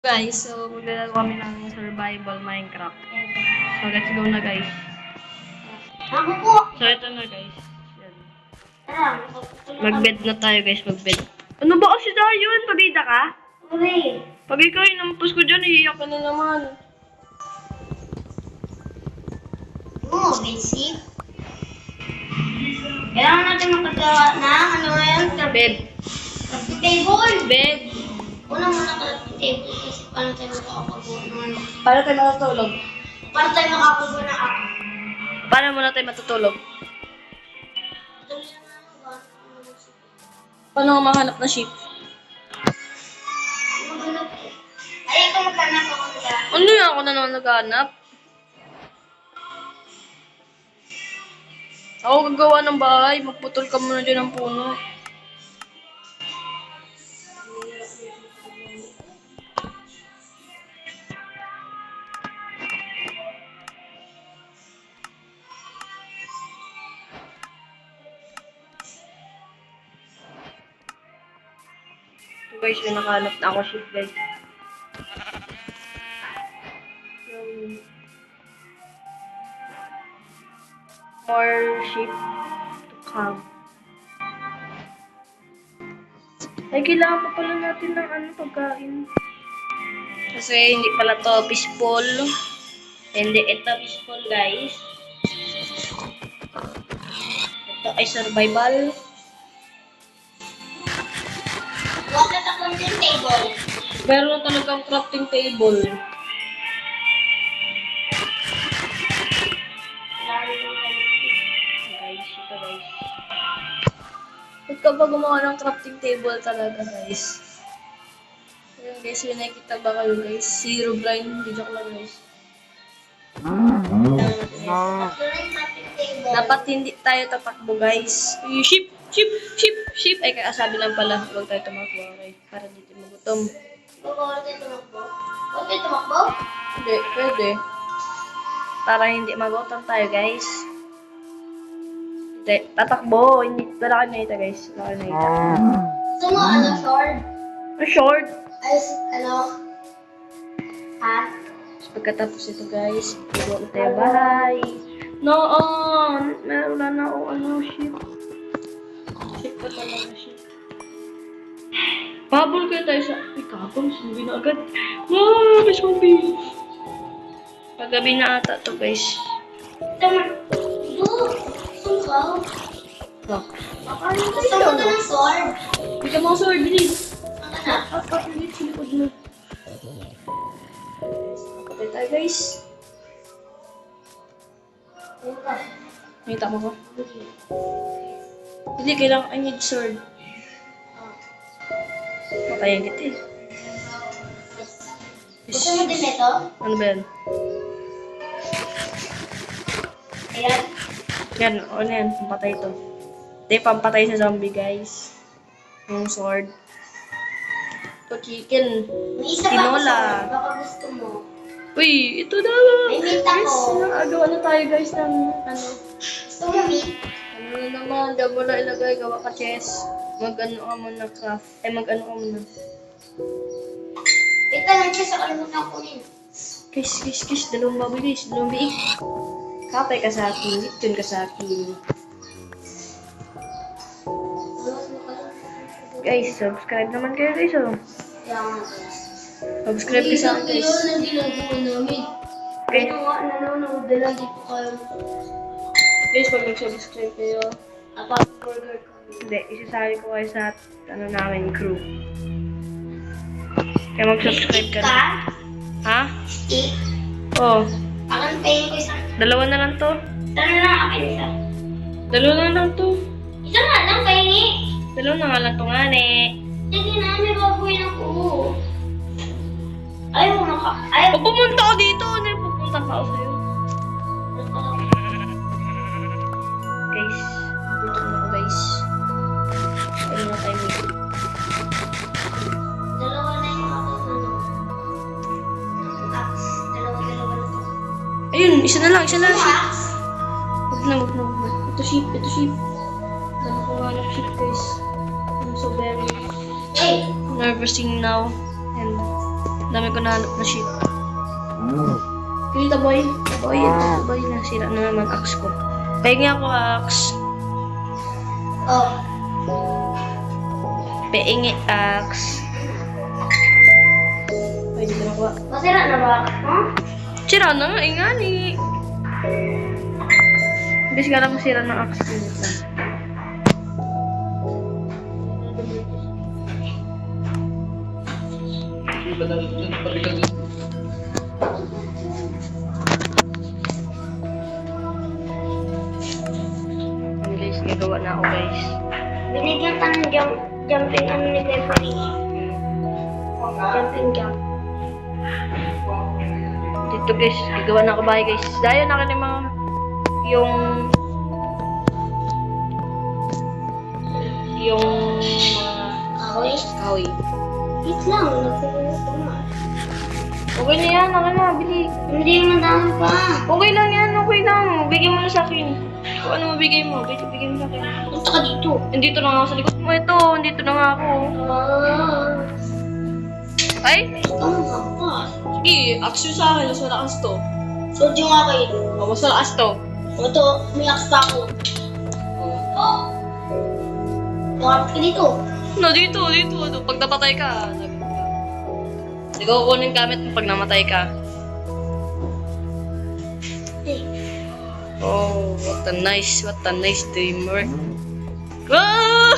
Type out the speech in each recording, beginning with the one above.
Guys, so maglalaro kami ng survival Minecraft. So let's go na guys. Ako po. So ito na guys. Yan. Tara. Mag-bed na tayo guys, mag-bed. Ano ba kasi Dayon? Pabida ka? Okay. Pag ikaw inampos ko dyan, iiyak ka na naman. Oo, basic. Kailangan natin makagawa ng ano ngayon? Bed. Crafting table. Bed. Una muna crafting table kasi paano tayo makakagawa ng ano? Paano tayo matutulog? Paano tayo makakagawa ng app? Paano muna tayo matutulog? Dali na nga magawa. Paano nga mahanap na sheep? Maghanap ko. Ay, ito maghanap ako nila. Ano yan ako na naman naghanap? Ako gagawa ng bahay, magputol ka muna dyan ng puno. So guys, may nakahanap na ako sheep guys. More sheep to come. Ay, kailangan pa pala natin ng pagkain. Kasi hindi pala to peaceful. Hindi ito peaceful guys. Ito ay survival. Bakit ako crafting table? Meron na talagang crafting table. Guys, ito guys. Ba't ka ba gumawa ng crafting table talaga guys? Ayun guys, may nakikita ba kayo guys? Zero blind, hindi joke lang guys. After ng crafting table. Dapat hindi tayo tatakbo guys. Ay, sheep! Sheep! Sheep! Sheep! Ay, kaya sabi lang pala, huwag tayo tumakbo okay? Para dito magutom. Huwag tayo tumakbo. Huwag tayo tumakbo? Hindi, pwede. Para hindi magutom tayo guys. Hindi, tatakbo. Hindi, wala ka nakita guys. Wala ka nakita. Gusto mo ano, sword? Short! Ay, ano? Hat? Tapos pagkatapos ito guys, gawa na tayo bahay. Noon! Meron na ako sheep. Sheep pa talaga sheep. Pabol kaya tayo sa... Ay, kapang, zombie na agad. Wow, may zombie! Paggabi na ata to guys. Tama. Sungkaw. Oh. Gusto mo na ng sword? Hindi ka mga sword, bilis! Ang na? Up, bilis, sa likod mo. Patay tayo guys. Nakita mo ko? Hindi, kailangan I need sword. Patayin kita eh. Gusto mo din ito? Ano ba yan? Ayan. Yan, ano yan? Pampatay to. Hindi, pampatay sa zombie guys. Yung sword. Ito chicken. May isa pa ako Tinola. sword. Baka gusto mo. Uy, ito na. May meat ako. Nagawa na tayo guys ng ano. Gusto mo meat? Ano na naman, diyan mo na ilagay, gawa ka chess. Mag-ano ka muna craft. Ay, mag-ano ka muna. Wait lang, siya sa kalimutan ko rin. Kiss, dalawang mabilis, dalawang biik. Kapay ka sa akin, litun ka sa akin. Guys, subscribe naman kayo guys, oh. Kaya nga guys. Subscribe ka sa akin guys. Yun ang ginagawa namin. Okay. Ano nga, nanonood na lang dito kayo. Guys, pag nag-subscribe kayo, Burger kami. hindi, isasali ko kayo sa ano namin, crew. Kaya mag-subscribe ka na. Ha? Stick. Oh, Akin payin ko isa. dalawa na lang to. Tara na akin isa. Dalawa na lang to. Isa nga lang, pahingi. Dalawa na nga lang to nga, ne. Sige na, may baboy na ko. Ayaw mo maka... Ayaw Pag pumunta ko dito, ano yung pupunta ka ako sa'yo? Guys, gutom na ako guys. Ayun na tayo dito. Dalawa na yung akin, ano. Axe. Dalawa na to. Ayun, isa na lang. Ano, axe? Huwag na. Ito sheep. Dami ko nga ng sheep guys. I'm so very Hey! nervousing now. And Dami ko nahanap na shit. Kita boy. Boy, ito boy. Nasira na naman axe ko. Pahingi ako axe. Oh. Pahingi axe. Pwede ko nakuha. Masira na ba? Huh? Sira na nga, nga ni. Bis nga lang masira ng axe ko. Guys, gagawa na ako guys. Binigyan ka ng jumping ano ni Peppery. Jumping jump. Dito guys, gagawa na ako bahay guys. Dahil na kayo mga yung mga Kahoy? kahoy. Wait lang, nagpapagawa ko na. Okay na yan, okay na, bili. Hindi madami pa. Okay lang yan, okay lang. Bigay mo na sa akin. Kung ano mabigay mo, bigay mo sa akin. Punta ka dito. Nandito na nga ako sa likod mo ito, nandito na nga ako. Ah. Ay, Tama ka. sige, action sa akin, mas malakas to. Soldier nga kayo. Oh, mas malakas to. Ito, may axe pa ako. Oh! Tumakapit ka dito. No, dito. Pag napatay ka, hindi ko kukunin gamit mo pag namatay ka. Eh, Oh, what a nice teamwork. Ah!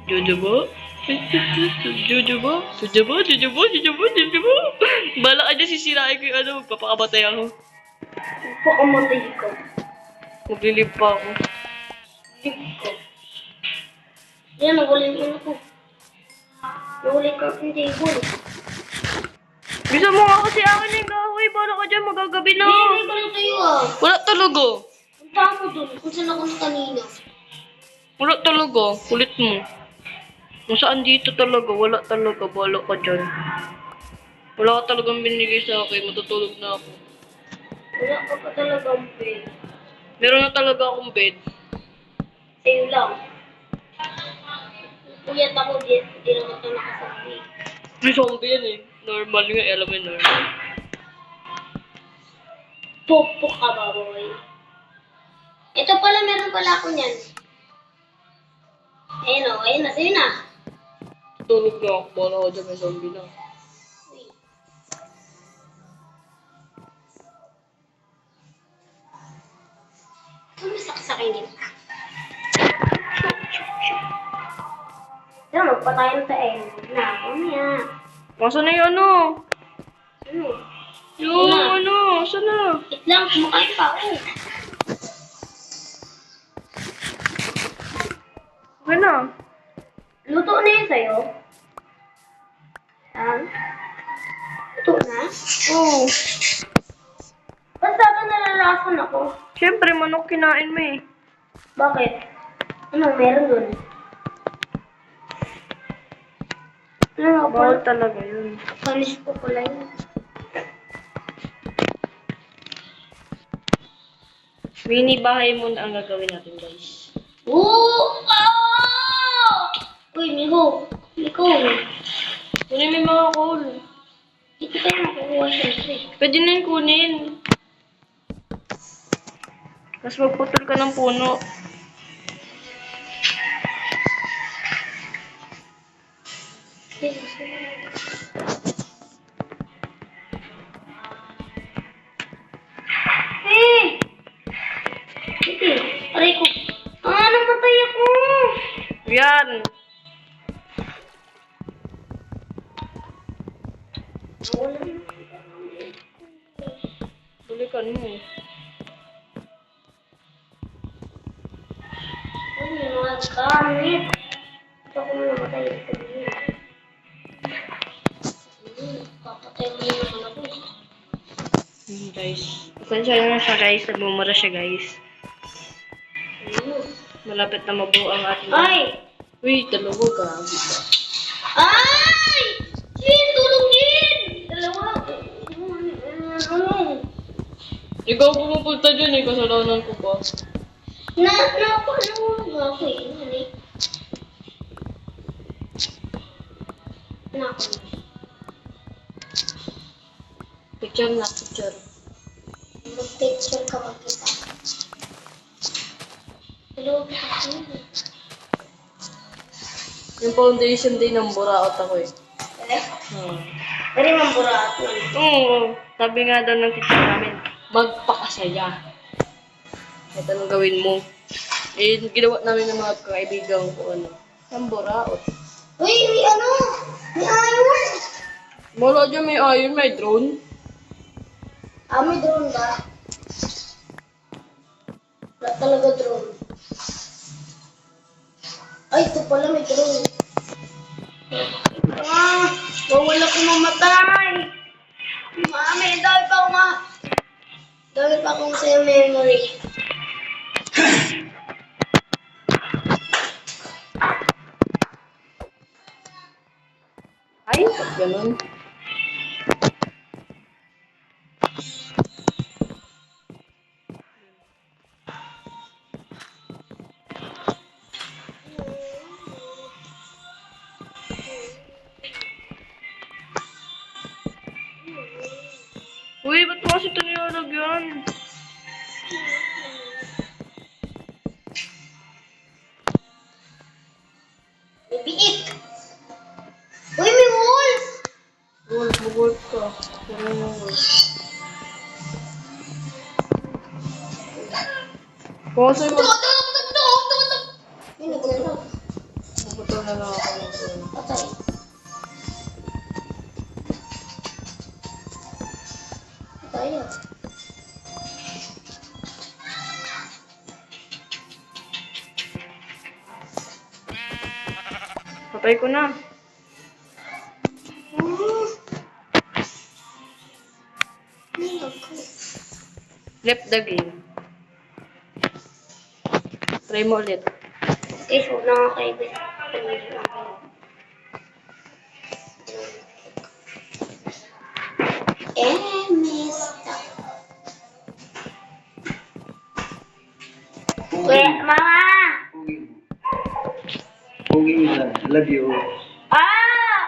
Jojobo? Jojobo? Bala ka dyan sisirain ko yung ano, magpapakabatay ako. pakamatay ka. Maglilip pa ako. Tip ka. Yan, nahuli mo na ko. Nahuli ka ang table. Bisa mo nga kasi akin yung gahoy, bala ka dyan, magagabi na. Hindi ka lang tayo ah. Wala talaga. Punta mo dun, kung saan ako na kanina. Wala talaga. Kulit mo. Kung saan dito talaga, wala talaga. Bala ka dyan. Wala ka talagang binigay sa akin. Matutulog na ako. Wala ka pa talagang bed. Meron na talaga akong bed. Sa'yo lang. Puyat ako, di naman ito nakasabi. May zombie yan eh. Normal nga, alam mo yun, normal. Pupuk ka ba, boy? Ito pala, meron pala ako niyan. Ayun o, ayun na, sa'yo na. Tulog na ako. Bala ka dyan, may zombie na. Uy. Sumasaksakin din. Pero magpatayin sa end na. Mamaya. Masa na yung ano? Ano? Yung Ano? ano? Saan na? Wait lang, kumakain pa ako. Okay na. Luto na yun sa'yo? Ha? Luto na? Oo. Basta ka nalalason ako. Siyempre, manok kinain mo eh. Bakit? Ano meron dun? Ano nga Bawal pala? talaga yun. Panis ko pala yun. Mini bahay muna ang gagawin natin, guys. Oo! Ah! Uy, Miho. Ikaw. Kunin mo yung mga coal. Dito tayo makukuha siyempre. Pwede na yung kunin. Tapos magputol ka ng puno. Eh! Sige, aray ko. Ah, namatay ako! Yan. Wala na. Bulikan mo. Uy, mga gamit. Ito ko muna matay ito din. Papatay mo naman ako. Guys. Pasensya na siya, guys. Nagmumura siya, guys. Malapit na mabuo ang ating... Ay! Uy, dalawa ka. Ay! Sin, tulong din! Dalawa. Ano? Ikaw pumupunta dyan eh. Kasalanan ko ba? Napanawa nga ako eh. Hali. Nako. Picture na, picture. Mag-picture ka magkita. Hello, kasi. Yung foundation din ng buraot ako eh. Eh? Hmm. Dari mamburaat lang. Oo. Sabi nga daw ng teacher namin, magpakasaya. Kahit anong gawin mo. Eh, ginawa namin ng mga kaibigan ko ano. Ang buraot. Uy, may ano? May iron. Wala dyan may iron, may drone. Ah, may drone ba? Wala talaga drone. Ay, ito pala may drone. Ah, wala ko mamatay. Mami, dami pa akong sa memory. Ay, ba't ganun? Uy, ba't mo kasi ito nilalagyan? May biik. Uy, may wolf! Wolf, wolf ka. Ano yung wolf? Kasi mo. May nagulog. Mabuto na lang ako ng drone. Patay. Patay ah. Patay ko na. Left the game. Try mo ulit. Okay, huwag na nga kayo. Mista. Wait, Mama! Pogi lang. Love you. Ah!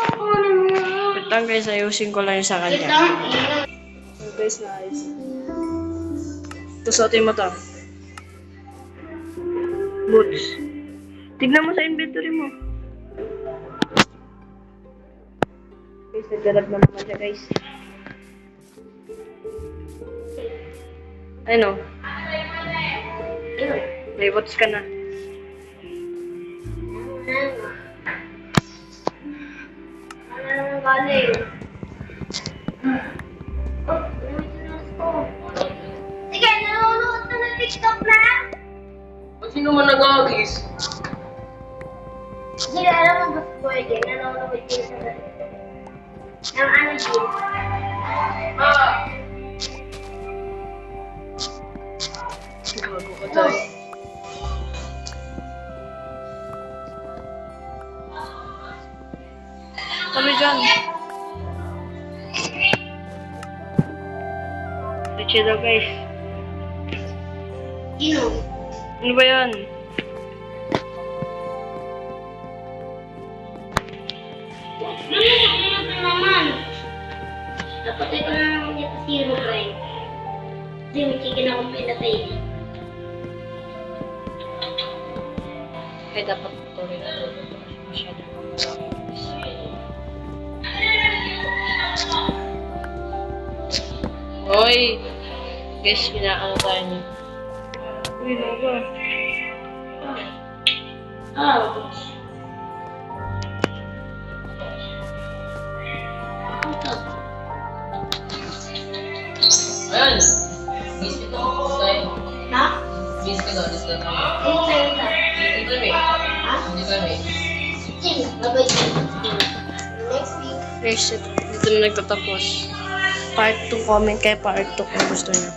Wait lang guys, ayusin ko lang yung sa Wait kanya. lang. So guys, nice. Ito suotin mo to. Boots. Tignan mo sa inventory mo. Guys, naglalab na naman siya guys. Ano? May boots ka na. Ano naman galing? Oh, may sinas ko. Sige, nanonood na ng TikTok na? Ba't sino man nag-agis? Sige, alam mo gusto ko din. Nanonood din sa TikTok. Ang ano din? Gago ka tayo. Kami dyan. Leche daw guys. Sino? Ano ba yan? Ano naman? Dapat ito na naman dito si Herobrine. Kasi may chicken akong pinatay. Kaya dapat ito rin. Masyado. Hoy! Guys, kinaano tayo niya. Uy, ano ba? Ah. Ayan! Miss ko ito. Tayo. Ha? Miss ko ito. Miss ko ito. Ano tayo sa? Hindi kami. Ha? Hindi kami. Sige, babay. Next week. Guys, dito na nagtatapos. Part 2, comment kayo part 2 kung gusto niyo.